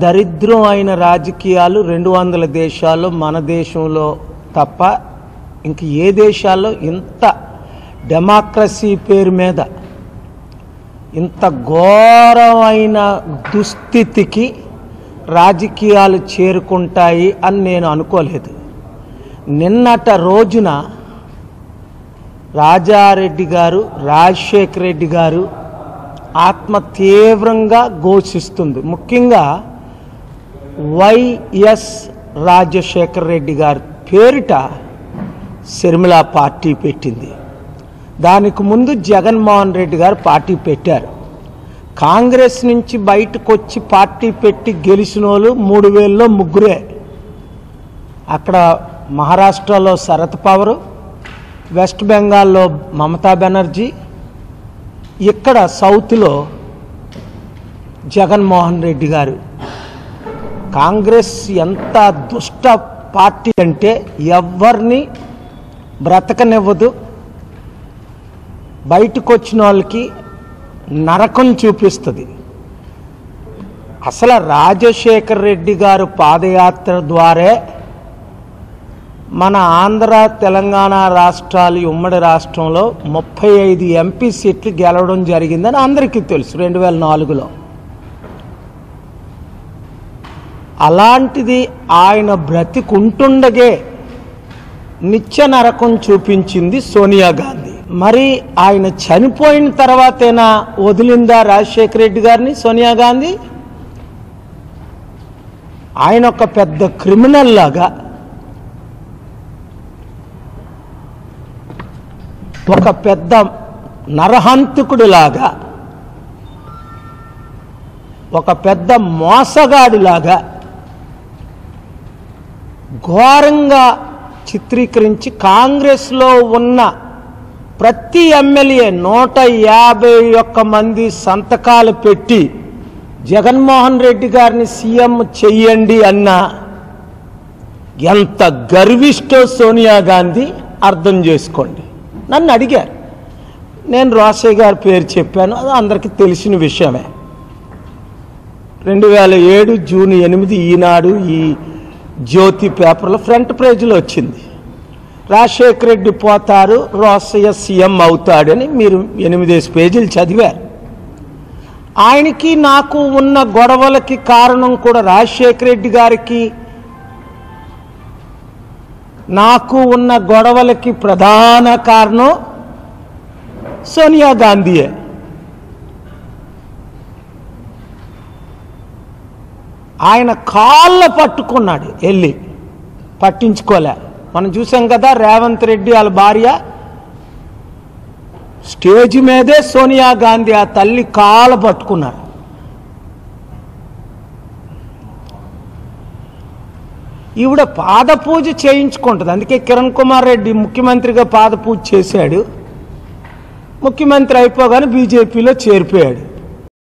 దరిద్రం అయిన రాజకీయాలు 200 దేశాల్లో మన దేశంలో తప్ప ఇంక ఏ దేశాల్లో ఇంత డెమోక్రసీ పేరు మీద ఇంత ఘోరమైన దుస్థితికి రాజకీయాలు చేరుకుంటాయి అని నేను అనుకోలేదు. నిన్నట రోజున రాజారెడ్డి గారు, రాజశేఖర రెడ్డి గారు ఆత్మ తీవ్రంగా ఘోషిస్తుంది. ముఖ్యంగా వైఎస్ రాజశేఖర రెడ్డి గారి పేరిట శర్మిల పార్టీ పెట్టింది. దానికి ముందు జగన్మోహన్ రెడ్డి గారు పార్టీ పెట్టారు. కాంగ్రెస్ నుంచి బయటకు వచ్చి పార్టీ పెట్టి గెలిచిన వాళ్ళు 3000లో ముగ్గురే. అక్కడ మహారాష్ట్రలో శరద్ పవార్, వెస్ట్ బెంగాల్లో మమతా బెనర్జీ, ఇక్కడ సౌత్లో జగన్మోహన్ రెడ్డి గారు. కాంగ్రెస్ ఎంత దుష్ట పార్టీ అంటే ఎవరిని బ్రతకనివ్వదు, బయటకు వచ్చిన వాళ్ళకి నరకం చూపిస్తుంది. అసలు రాజశేఖర రెడ్డి గారు పాదయాత్ర ద్వారా మన ఆంధ్ర తెలంగాణ రాష్ట్రాలు ఉమ్మడి రాష్ట్రంలో 35 ఎంపీ సీట్లు గెలవడం జరిగిందని అందరికీ తెలుసు 2004లో. అలాంటిది ఆయన బ్రతికుంటుండగే నిత్య నరకం చూపించింది సోనియా గాంధీ. మరి ఆయన చనిపోయిన తర్వాతేనా వదిలిందా రాజశేఖర రెడ్డి గారిని సోనియా గాంధీ? ఆయన ఒక పెద్ద క్రిమినల్ లాగా, ఒక పెద్ద నరహంతకుడిలాగా, ఒక పెద్ద మోసగాడిలాగా ఘోరంగా చిత్రీకరించి కాంగ్రెస్లో ఉన్న ప్రతి ఎమ్మెల్యే 151 మంది సంతకాలు పెట్టి జగన్మోహన్ రెడ్డి గారిని సీఎం చెయ్యండి అన్న ఎంత గర్విష్టో సోనియా గాంధీ అర్థం చేసుకోండి. నన్ను అడిగారు, నేను రోసయ్య గారి పేరు చెప్పాను, అది అందరికీ తెలిసిన విషయమే. 2007 జూన్ 8 ఈనాడు ఈ జ్యోతి పేపర్లో ఫ్రంట్ పేజీలో వచ్చింది. రాజశేఖర రెడ్డి పోతారు, రోసయ్య సీఎం అవుతాడని మీరు 8 పేజీలు చదివారు. ఆయనకి నాకు ఉన్న గొడవలకి కారణం కూడా రాజశేఖర రెడ్డి గారికి నాకు ఉన్న గొడవలకి ప్రధాన కారణం సోనియా గాంధీయే. ఆయన కాళ్ళ పట్టుకున్నాడు, వెళ్ళి పట్టించుకోలే. మనం చూసాం కదా, రేవంత్ రెడ్డి వాళ్ళ భార్య స్టేజ్ మీదే సోనియా గాంధీ ఆ తల్లి కాళ్ళ పట్టుకున్నారు. ఈవిడ పాదపూజ చేయించుకుంటుంది. అందుకే కిరణ్ కుమార్ రెడ్డి ముఖ్యమంత్రిగా పాదపూజ చేశాడు. ముఖ్యమంత్రి అయిపోగానే బీజేపీలో చేరిపోయాడు.